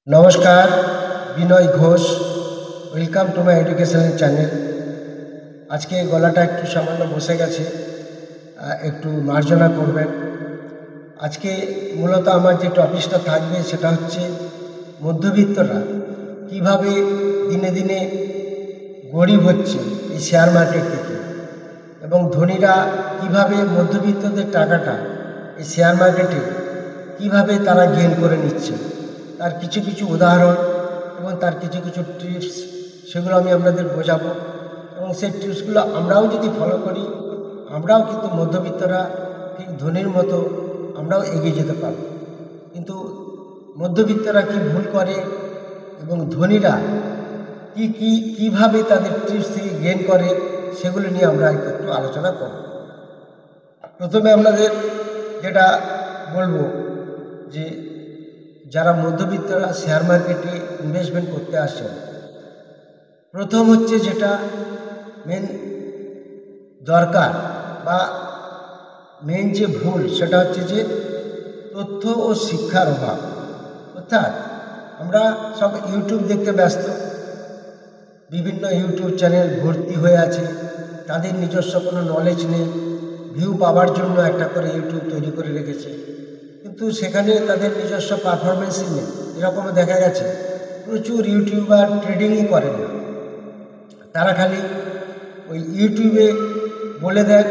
নমস্কার, Binoy Ghosh. Welcome to my educational channel. আজকে গলাটা একটু সামান্য বসে গেছে, একটু মার্জনা করবেন। আজকে মূলত আমার যে টপিকটা থাকবে সেটা হচ্ছে মধ্যবিত্তরা কিভাবে দিনে দিনে গরিব হচ্ছে এই শেয়ার মার্কেট থেকে, এবং ধনীরা কিভাবে মধ্যবিত্তদের টাকাটা এই শেয়ার মার্কেটে কিভাবে তারা গেইন করে নিচ্ছে, তার কিছু কিছু উদাহরণ এবং তার কিছু কিছু টিপস, সেগুলো আমি আপনাদের বোঝাবো। এবং সেই টিপসগুলো আমরাও যদি ফলো করি, আমরাও কিন্তু মধ্যবিত্তরা ঠিক ধনীর মতো আমরাও এগিয়ে যেতে পারব। কিন্তু মধ্যবিত্তরা কি ভুল করে এবং ধনীরা কীভাবে তাদের টিপস থেকে গেইন করে, সেগুলো নিয়ে আমরা একটু আলোচনা করব। প্রথমে আপনাদের যেটা বলবো যে যারা মধ্যবিত্তরা শেয়ার মার্কেটে ইনভেস্টমেন্ট করতে আসেন, প্রথম হচ্ছে যেটা মেন দরকার বা মেন যে ভুল, সেটা হচ্ছে যে তথ্য ও শিক্ষার অভাব। অর্থাৎ আমরা সব ইউটিউব দেখতে ব্যস্ত, বিভিন্ন ইউটিউব চ্যানেল ভর্তি হয়ে আছে, তাদের নিজস্ব কোনো নলেজ নেই, ভিউ পাওয়ার জন্য একটা করে ইউটিউব তৈরি করে রেখেছে, কিন্তু সেখানে তাদের নিজস্ব পারফরমেন্সই নেই। এরকমও দেখা গেছে প্রচুর ইউটিউবার ট্রেডিংই করেন না, তারা খালি ওই ইউটিউবে বলে দেন,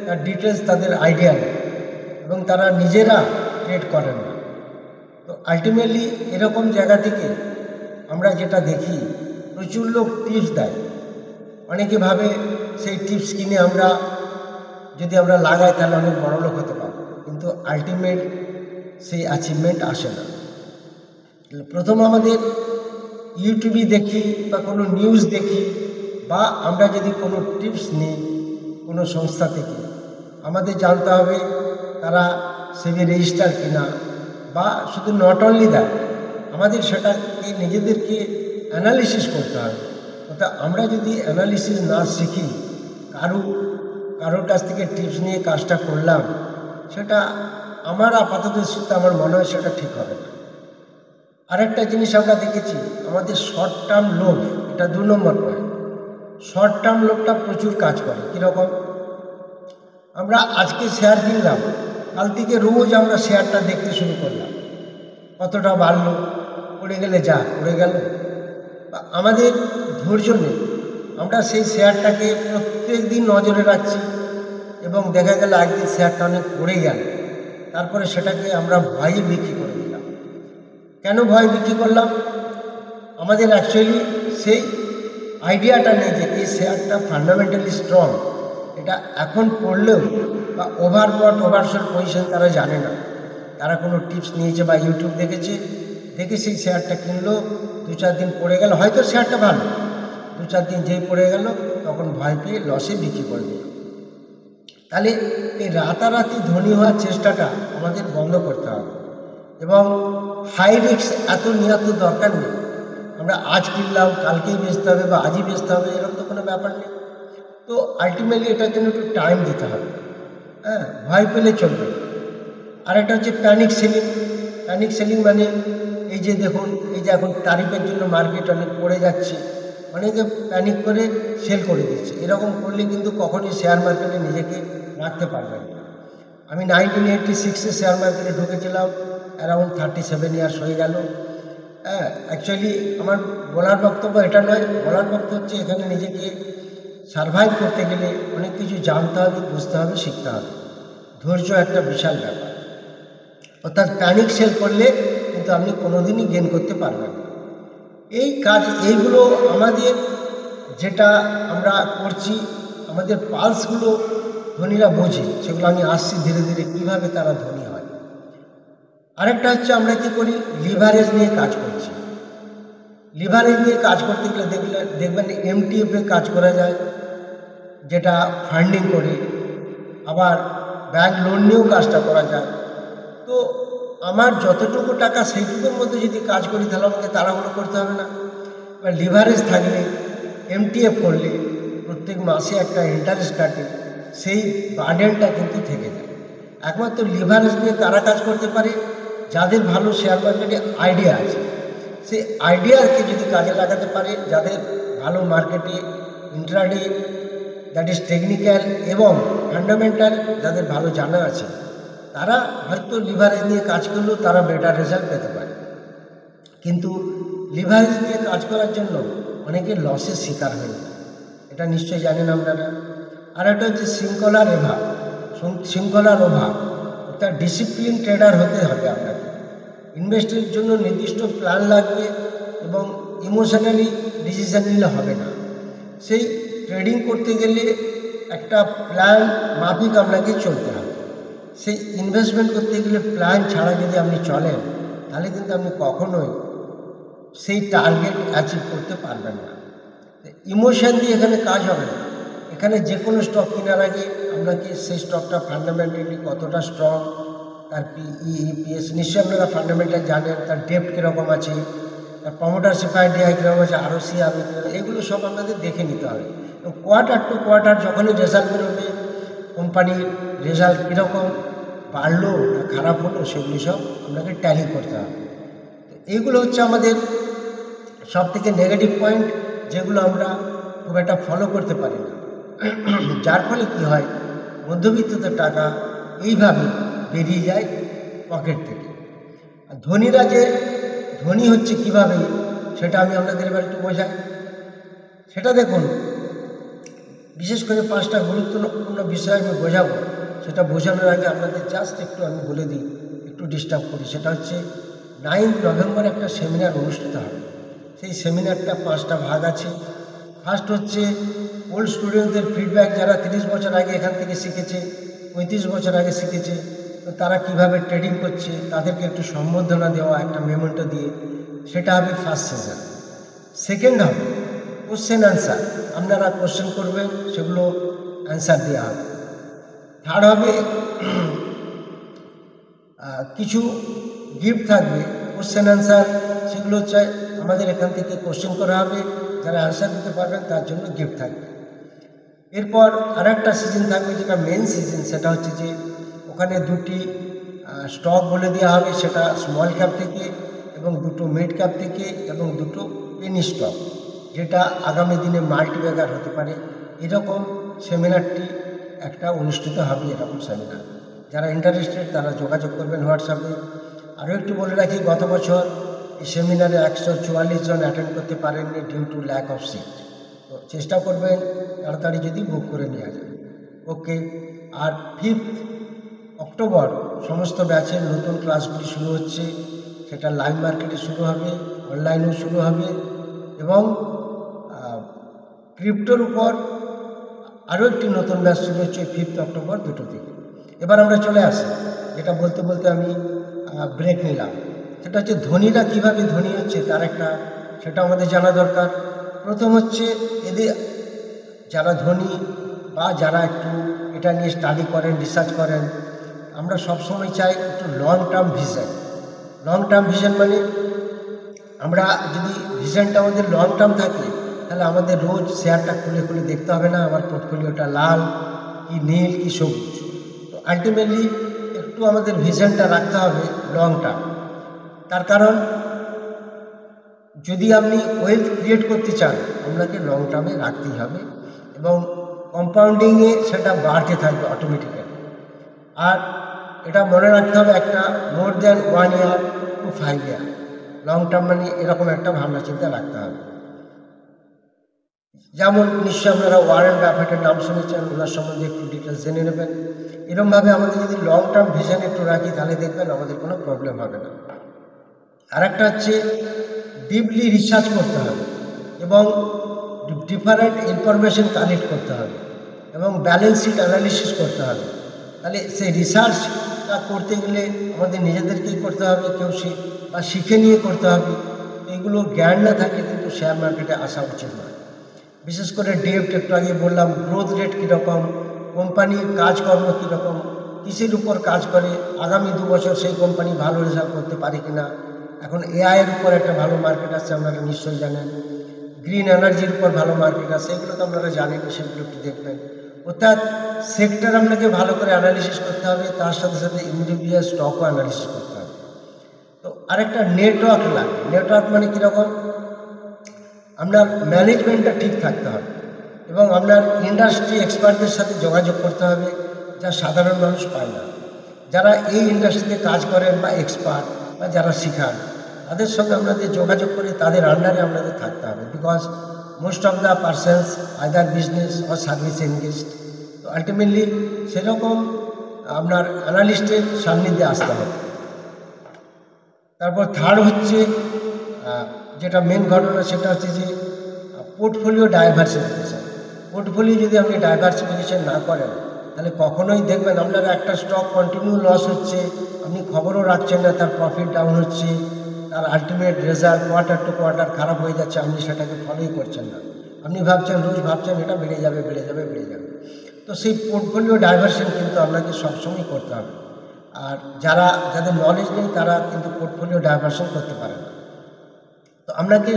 তার ডিটেলস তাদের আইডিয়া নেই এবং তারা নিজেরা ট্রেড করেন না। তো আলটিমেটলি এরকম জায়গা থেকে আমরা যেটা দেখি, প্রচুর লোক টিপস দেয়, অনেকে ভাবে সেই টিপস কিনে আমরা যদি আমরা লাগাই তাহলে অনেক বড় লোক হতে পারবো, কিন্তু আলটিমেট সেই অ্যাচিভমেন্ট আসে না। প্রথম আমাদের ইউটিউবে দেখি বা কোনো নিউজ দেখি বা আমরা যদি কোনো টিপস নিই কোনো সংস্থা থেকে, আমাদের জানতে হবে তারা সেভি রেজিস্টার কিনা, বা শুধু নট অনলি দ্যাট, আমাদের সেটাকে নিজেদেরকে অ্যানালিসিস করতে হবে। অর্থাৎ আমরা যদি অ্যানালিসিস না শিখি, কারোর কাছ থেকে টিপস নিয়ে কাজটা করলাম, সেটা আমার আপাতত আমার মনে হয় সেটা ঠিক হবে না। আরেকটা জিনিস আমরা দেখেছি, আমাদের শর্ট টার্ম লোভ, এটা 2 নম্বর পয়েন্ট। শর্ট টার্ম লোভটা প্রচুর কাজ করে। কীরকম? আমরা আজকে শেয়ার কিনলাম, কাল থেকে রোজ আমরা শেয়ারটা দেখতে শুরু করলাম, কতটা বাড়লো, পড়ে গেলে যা পড়ে গেল। আমাদের ধৈর্য নেই, আমরা সেই শেয়ারটাকে প্রত্যেক দিন নজরে রাখছি এবং দেখা গেল একদিন শেয়ারটা অনেক পড়ে গেল, তারপরে সেটাকে আমরা ভয়ে বিক্রি করে দিলাম। কেন ভয় বিক্রি করলাম? আমাদের অ্যাকচুয়ালি সেই আইডিয়াটা নেই যে এই শেয়ারটা ফান্ডামেন্টালি স্ট্রং, এটা এখন পড়লেও বা ওভারশট পজিশন তারা জানে না। তারা কোনো টিপস নিয়েছে বা ইউটিউব দেখে সেই শেয়ারটা কিনলো, 2-4 দিন পড়ে গেল, হয়তো শেয়ারটা ভালো, 2-4 দিন যেই পড়ে গেল তখন ভয় পেয়ে লসে বিক্রি করে দিল। তাহলে এই রাতারাতি ধনী হওয়ার চেষ্টাটা আমাদের বন্ধ করতে হবে এবং হাই রিস্ক এত নেওয়ার তো দরকার নেই। আমরা আজ কিনলাম কালকেই বেচতে হবে বা আজই বেচতে হবে, এরকম তো কোনো ব্যাপার নেই। তো আলটিমেটলি এটার জন্য একটু টাইম দিতে হবে, ভয় পেলে চলবে। আর একটা হচ্ছে প্যানিক সেলিং মানে এই যে দেখুন, এই যে এখন তারিফের জন্য মার্কেট অনেক পড়ে যাচ্ছে, অনেকে প্যানিক করে সেল করে দিচ্ছে। এরকম করলে কিন্তু কখনই শেয়ার মার্কেটে নিজেকে রাখতে পারবেন না। আমি 1986-এ শেয়ার মার্কেটে ঢুকেছিলাম, অ্যারাউন্ড 37 ইয়ার্স হয়ে গেল। অ্যাকচুয়ালি আমার বলার বক্তব্য এটা নয়, বলার বক্তব্য হচ্ছে এখানে নিজেকে সারভাইভ করতে গেলে অনেক কিছু জানতে হবে, বুঝতে হবে, শিখতে হবে। ধৈর্য একটা বিশাল ব্যাপার। অর্থাৎ প্যানিক সেল করলে কিন্তু আপনি কোনোদিনই গেইন করতে পারবেন না। এইগুলো আমাদের যেটা আমরা করছি, আমাদের পালসগুলো ধনীরা বোঝে, সেগুলো আমি আসছি ধীরে ধীরে কীভাবে তারা ধনী হয়। আরেকটা হচ্ছে আমরা কী করি, লিভারেজ নিয়ে কাজ করছি। লিভারেজ নিয়ে কাজ করতে গেলে দেখবেন এমটিএফে কাজ করা যায়, যেটা ফান্ডিং করে, আবার ব্যাংক লোন নিয়েও কাজটা করা যায়। তো আমার যতটুকু টাকা সেইটুকুর মধ্যে যদি কাজ করি তাহলে আমাকে তাড়াহুড়ো করতে হবে না। এবার লিভারেজ থাকলে, এমটিএফ করলে প্রত্যেক মাসে একটা ইন্টারেস্ট কাটে, সেই বার্ডেনটা কিন্তু থেকে যায়। একমাত্র লিভারেজ নিয়ে কারা কাজ করতে পারে? যাদের ভালো শেয়ার মার্কেটে আইডিয়া আছে, সেই আইডিয়াকে যদি কাজে লাগাতে পারে, যাদের ভালো মার্কেটে ইন্ট্রাডে দ্যাট ইজ টেকনিক্যাল এবং ফান্ডামেন্টাল যাদের ভালো জানা আছে, তারা হয়তো লিভারেজ নিয়ে কাজ করলেও তারা বেটার রেজাল্ট পেতে পারে। কিন্তু লিভারেজ নিয়ে কাজ করার জন্য অনেকে লসের শিকার হয়ে যায়, এটা নিশ্চয়ই জানেন আপনারা। আর একটা হচ্ছে শৃঙ্খলার অভাব, অর্থাৎ ডিসিপ্লিন ট্রেডার হতে হবে আপনাকে। ইনভেস্টের জন্য নির্দিষ্ট প্ল্যান লাগবে এবং ইমোশনালি ডিসিশন নিলে হবে না। সেই ট্রেডিং করতে গেলে একটা প্ল্যান মাফিক আপনাকে চলতে হবে। সেই ইনভেস্টমেন্ট করতে গেলে প্ল্যান ছাড়া যদি আপনি চলেন, তাহলে কিন্তু আপনি কখনোই সেই টার্গেট অ্যাচিভ করতে পারবেন না। ইমোশন দিয়ে এখানে কাজ হবে না। এখানে যে কোনো স্টক কেনার আগে আপনাকে সেই স্টকটা ফান্ডামেন্টালি কতটা স্ট্রং, তার পিই ইপিএস নিশ্চয়ই আপনারা ফান্ডামেন্টাল জানেন, তার ডেপ্ট কীরকম আছে, তার প্রমোটারশিপ আইডিয়া কীরকম আছে, আরওসি আমি এগুলো সব আপনাদের দেখে নিতে হবে। এবং কোয়ার্টার টু কোয়ার্টার যখনই রেজাল্ট বেরোবে, কোম্পানির রেজাল্ট কীরকম, বাড়লো না খারাপ হলো, সেগুলি সব আপনাকে ট্যালি করতে হবে। তো এইগুলো হচ্ছে আমাদের সব থেকে নেগেটিভ পয়েন্ট, যেগুলো আমরা খুব একটা ফলো করতে পারি না, যার ফলে কী হয়, মধ্যবিত্তদের টাকা এইভাবে বেরিয়ে যায় পকেট থেকে। আর ধনীরা যে ধনী হচ্ছে কিভাবে, সেটা আমি আপনাদের এবার একটু বোঝাই। সেটা দেখুন, বিশেষ করে 5টা গুরুত্বপূর্ণ বিষয় আমি বোঝাবো। সেটা বোঝানোর আগে আপনাদের জাস্ট একটু আমি বলে দিই, একটু ডিস্টার্ব করি। সেটা হচ্ছে 9 নভেম্বর একটা সেমিনার অনুষ্ঠিত হবে। সেই সেমিনারটা 5টা ভাগ আছে। ফার্স্ট হচ্ছে ওল্ড স্টুডেন্টদের ফিডব্যাক, যারা 30 বছর আগে এখান থেকে শিখেছে, 35 বছর আগে শিখেছে, তো তারা কিভাবে ট্রেডিং করছে তাদেরকে একটু সম্বোধনা দেওয়া, একটা মেমোন্টো দিয়ে, সেটা হবে ফার্স্ট সেশন। সেকেন্ড হবে কোশ্চেন অ্যান্সার, আপনারা কোশ্চেন করবেন, সেগুলো অ্যান্সার দেওয়া হবে। থার্ড হবে কিছু গিফট থাকবে, কোশ্চেন অ্যান্সার, সেগুলো হচ্ছে আমাদের এখান থেকে কোশ্চেন করা হবে, যারা অ্যান্সার দিতে পারবেন তার জন্য গিফট থাকবে। এরপর আর একটা সিজন থাকবে, যেটা মেন সিজন, সেটা হচ্ছে যে ওখানে 2টি স্টক বলে দেওয়া হবে, সেটা স্মল ক্যাপ থেকে এবং 2টো মিড ক্যাপ থেকে এবং 2টো পেনি স্টক, যেটা আগামী দিনে মাল্টিব্যাগার হতে পারে। এরকম সেমিনারটি একটা অনুষ্ঠিত হবে। এরকম সেমিনার যারা ইন্টারেস্টেড তারা যোগাযোগ করবেন হোয়াটসঅ্যাপে। আরও একটু বলে রাখি, গত বছর এই সেমিনারে 144 জন অ্যাটেন্ড করতে পারেননি due to lack of seat. তো চেষ্টা করবেন তাড়াতাড়ি যদি বুক করে নেওয়া যায়। ওকে। আর 5 অক্টোবর সমস্ত ব্যাচের নতুন ক্লাসগুলি শুরু হচ্ছে। সেটা লাইভ মার্কেটে শুরু হবে, অনলাইনেও শুরু হবে এবং ক্রিপ্টোর উপর আরও একটি নতুন ব্যাচ শুরু হচ্ছে 5 অক্টোবর 2টো থেকে। এবার আমরা চলে আসি, যেটা বলতে বলতে আমি ব্রেক নিলাম। সেটা হচ্ছে ধনীরা কীভাবে ধনী হচ্ছে তার একটা, সেটা আমাদের জানা দরকার। প্রথম হচ্ছে এদের যারা ধনী বা যারা একটু এটা নিয়ে স্টাডি করেন, রিসার্চ করেন, আমরা সবসময় চাই একটু long term vision. Long term vision মানে আমরা যদি ভিশনটা আমাদের লং টার্ম থাকে, তাহলে আমাদের রোজ শেয়ারটা খুলে খুলে দেখতে হবে না আমার পোর্টফোলিওটা লাল কি নীল কি সবুজ। তো আলটিমেটলি একটু আমাদের ভিশনটা রাখতে হবে লং টার্ম। তার কারণ যদি আপনি ওয়েলথ ক্রিয়েট করতে চান, আপনাকে লং টার্মে রাখতেই হবে এবং কম্পাউন্ডিংয়ে সেটা বাড়তে থাকবে অটোমেটিক্যালি। আর এটা মনে রাখতে হবে, একটা more than 1 year to 5 year long term মানে এরকম একটা ভাবনা চিন্তা রাখতে হবে। যেমন নিশ্চয়ই আপনারা ওয়ারেন বাফেটের নাম শুনেছেন, ওনার সম্বন্ধে একটু ডিটেলস জেনে নেবেন। এরকমভাবে আমাদের যদি লং টার্ম ভিশন একটু রাখি, তাহলে দেখবেন আমাদের কোনো প্রবলেম হবে না। আর একটা হচ্ছে ডিপলি রিসার্চ করতে হবে এবং ডিফারেন্ট ইনফরমেশন কালেক্ট করতে হবে এবং ব্যালেন্স শিট অ্যানালিসিস করতে হবে। তাহলে সেই রিসার্চটা করতে গেলে আমাদের নিজেদেরকেই করতে হবে, কেউ বা শিখে নিয়ে করতে হবে। এইগুলো জ্ঞান না থাকলে কিন্তু শেয়ার মার্কেটে আসা উচিত নয়। বিশেষ করে ডেপ্ট, একটু আগে বললাম, গ্রোথ রেট কীরকম, কোম্পানির কাজকর্ম কীরকম, কিসের উপর কাজ করে, আগামী 2 বছর সেই কোম্পানি ভালো রেজাল্ট করতে পারে কিনা। এখন এআইয়ের উপর একটা ভালো মার্কেট আসছে, আপনারা নিশ্চয়ই জানেন। গ্রিন এনার্জির উপর ভালো মার্কেট আছে, এগুলো তো আপনারা জানেন, সেগুলো একটু দেখবেন। অর্থাৎ সেক্টর আপনাকে ভালো করে অ্যানালিসিস করতে হবে, তার সাথে সাথে ইন্ডিভিজুয়াল স্টকও অ্যানালিসিস করতে হবে। তো আরেকটা নেটওয়ার্ক লাগে। নেটওয়ার্ক মানে কীরকম, আপনার ম্যানেজমেন্টটা ঠিক থাকতে হবে এবং আপনার ইন্ডাস্ট্রি এক্সপার্টদের সাথে যোগাযোগ করতে হবে, যা সাধারণ মানুষ পায় না। যারা এই ইন্ডাস্ট্রিতে কাজ করেন বা এক্সপার্ট বা যারা শিখান, তাদের সঙ্গে আপনাদের যোগাযোগ করে তাদের আন্ডারে আপনাদের থাকতে হবে। Because most of the persons either business or service engaged. তো আলটিমেটলি সেরকম আপনার অ্যানালিস্টের সান্নিধ্যে আসতে হবে। তারপর থার্ড হচ্ছে যেটা মেন ঘটনা, সেটা হচ্ছে যে পোর্টফোলিও ডাইভার্সিফিকেশান। পোর্টফোলিও যদি আপনি ডাইভার্সিফিকেশান না করেন, তাহলে কখনোই দেখবেন আপনার একটা স্টক কন্টিনিউ লস হচ্ছে, আপনি খবরও রাখছেন না, তার প্রফিট ডাউন হচ্ছে, তার ultimate result quarter to quarter খারাপ হয়ে যাচ্ছে, আপনি সেটাকে ফলোই করছেন না। আপনি ভাবছেন, রোজ ভাবছেন এটা বেড়ে যাবে বেড়ে যাবে বেড়ে যাবে। তো সেই পোর্টফোলিও ডাইভার্সন কিন্তু আপনাকে সবসময় করতে হবে। আর যাদের নলেজ নেই তারা কিন্তু পোর্টফোলিও ডাইভার্সন করতে পারে না। তো আপনাকে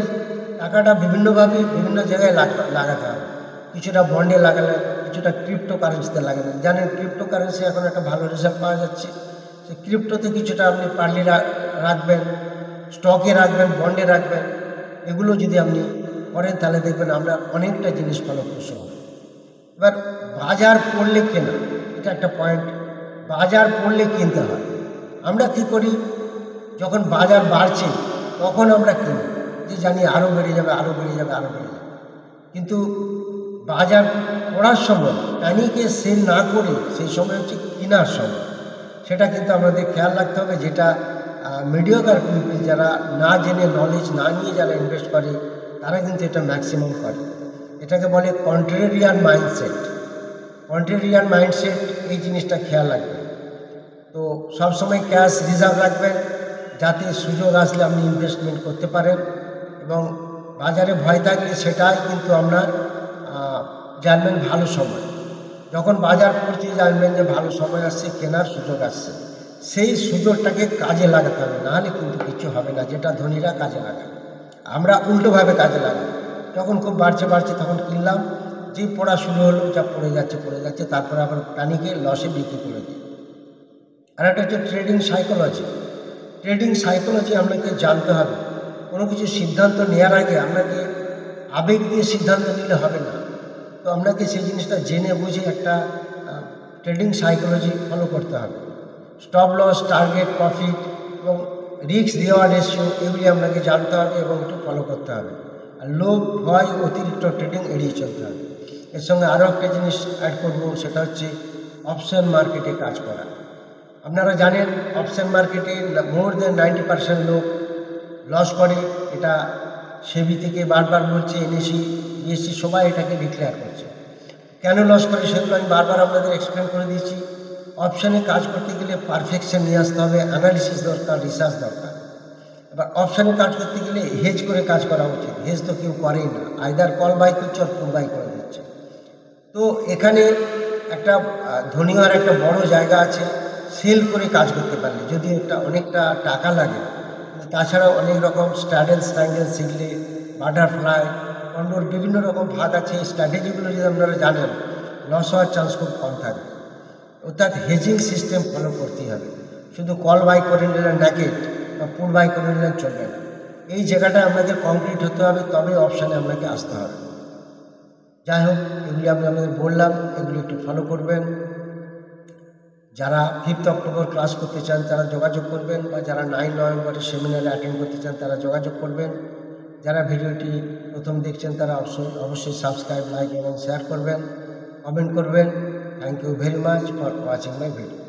টাকাটা বিভিন্নভাবে বিভিন্ন জায়গায় লাগাতে হবে। কিছুটা বন্ডে লাগালেন, কিছুটা ক্রিপ্টো কারেন্সিতে লাগালেন। জানেন ক্রিপ্টো কারেন্সি এখন একটা ভালো রেজাল্ট পাওয়া যাচ্ছে। সে ক্রিপ্টোতে কিছুটা আপনি পার্লি রাখবেন, স্টকে রাখবেন, বন্ডে রাখবেন। এগুলো যদি আপনি করেন তাহলে দেখবেন আমরা অনেকটা জিনিস ফলপ্রসূ হবে। এবার বাজার পড়লে কেনা, এটা একটা পয়েন্ট। বাজার পড়লে কিনতে হয়। আমরা কী করি, যখন বাজার বাড়ছে তখন আমরা কিনি, যে জানি আরও বেড়ে যাবে আরও বেড়ে যাবে আরও বেড়ে যাবে। কিন্তু বাজার পড়ার সময় প্যানিকে সেল না করে সেই সময় হচ্ছে কেনার সময়। সেটা কিন্তু আমাদের খেয়াল রাখতে হবে। যেটা মিডিওকার পিপল, যারা না জেনে নলেজ না নিয়ে যারা ইনভেস্ট করে, তারা কিন্তু এটা ম্যাক্সিমাম করে। এটাকে বলে কন্ট্রেরিয়ান মাইন্ডসেট। কন্ট্রেরিয়ান মাইন্ডসেট, এই জিনিসটা খেয়াল রাখবেন। তো সবসময় ক্যাশ রিজার্ভ রাখবেন, যাতে সুযোগ আসলে আপনি ইনভেস্টমেন্ট করতে পারেন। এবং বাজারে ভয় থাকলে সেটাই কিন্তু আপনার জানবেন ভালো সময়। যখন বাজার পড়ছে জানবেন যে ভালো সময় আসছে, কেনার সুযোগ আসছে। সেই সুযোগটাকে কাজে লাগাতে হবে, নাহলে কিন্তু কিছু হবে না। যেটা ধনীরা কাজে লাগায়, আমরা উল্টোভাবে কাজে লাগাই। যখন খুব বাড়ছে তখন কিনলাম, যেই পড়া শুরু হলো যা পড়ে যাচ্ছে, তারপরে আবার প্যানিকে লসে বিক্রি করে দিই। আর একটা হচ্ছে ট্রেডিং সাইকোলজি। ট্রেডিং সাইকোলজি আপনাকে জানতে হবে। কোনো কিছু সিদ্ধান্ত নেওয়ার আগে আপনাকে আবেগ দিয়ে সিদ্ধান্ত নিলে হবে না। তো আপনাকে সেই জিনিসটা জেনে বুঝে একটা ট্রেডিং সাইকোলজি ফলো করতে হবে। স্টপ লস, টার্গেট, প্রফিট এবং রিস্ক রিওয়ার্ড রেশিও, এগুলি আপনাকে জানতে হবে এবং একটু ফলো করতে হবে। আর লোভ, ভয়, অতিরিক্ত ট্রেডিং এড়িয়ে চলতে হবে। এর সঙ্গে আরও একটা জিনিস অ্যাড করব, সেটা হচ্ছে অপশন মার্কেটে কাজ করা। আপনারা জানেন অপশন মার্কেটে মোর দেন 90% লোক লস করে। এটা সেবি থেকে বারবার বলছে, এনএসি, বিএসসি সবাই এটাকে ডিক্লেয়ার করছে। কেন লস করে সেগুলো আমি বারবার আপনাদের এক্সপ্লেন করে দিয়েছি। অপশানে কাজ করতে গেলে পারফেকশন নিয়ে আসতে হবে, অ্যানালিসিস দরকার, রিসার্চ দরকার। এবার অপশানে কাজ করতে গেলে হেজ করে কাজ করা উচিত। হেজ তো কেউ করেই না, আইদার কল বাই করছে আর পুল বাই করে দিচ্ছে। তো এখানে একটা ধনী হওয়ার একটা বড় জায়গা আছে। সেল করে কাজ করতে পারলে যদি অনেকটা টাকা লাগে, তাছাড়াও অনেক রকম স্ট্যাডেল স্ট্যাঙ্গেল শিখলে, বাটারফ্লাই, কন্ডোর বিভিন্ন রকম ভাগ আছে। এই স্ট্র্যাটেজিগুলো যদি আপনারা জানেন, লস হওয়ার চান্স খুব কম থাকবে। অর্থাৎ হেজিং সিস্টেম ফলো করতেই হবে। শুধু কল বাই করে নিলেন ন্যাকেট বা পুল বাই করে নিলেন চলবে না। এই জায়গাটা আপনাদের কমপ্লিট হতে হবে, তবে অপশানে আপনাকে আসতে হবে। যাই হোক, এগুলি আমি আপনাদের বললাম, এগুলি একটু ফলো করবেন। যারা 5 অক্টোবর ক্লাস করতে চান তারা যোগাযোগ করবেন, বা যারা 9 নভেম্বরের সেমিনারে অ্যাটেন্ড করতে চান তারা যোগাযোগ করবেন। যারা ভিডিওটি প্রথম দেখছেন তারা অবশ্যই সাবস্ক্রাইব, লাইক এবং শেয়ার করবেন, কমেন্ট করবেন। Thank you very much for watching my video.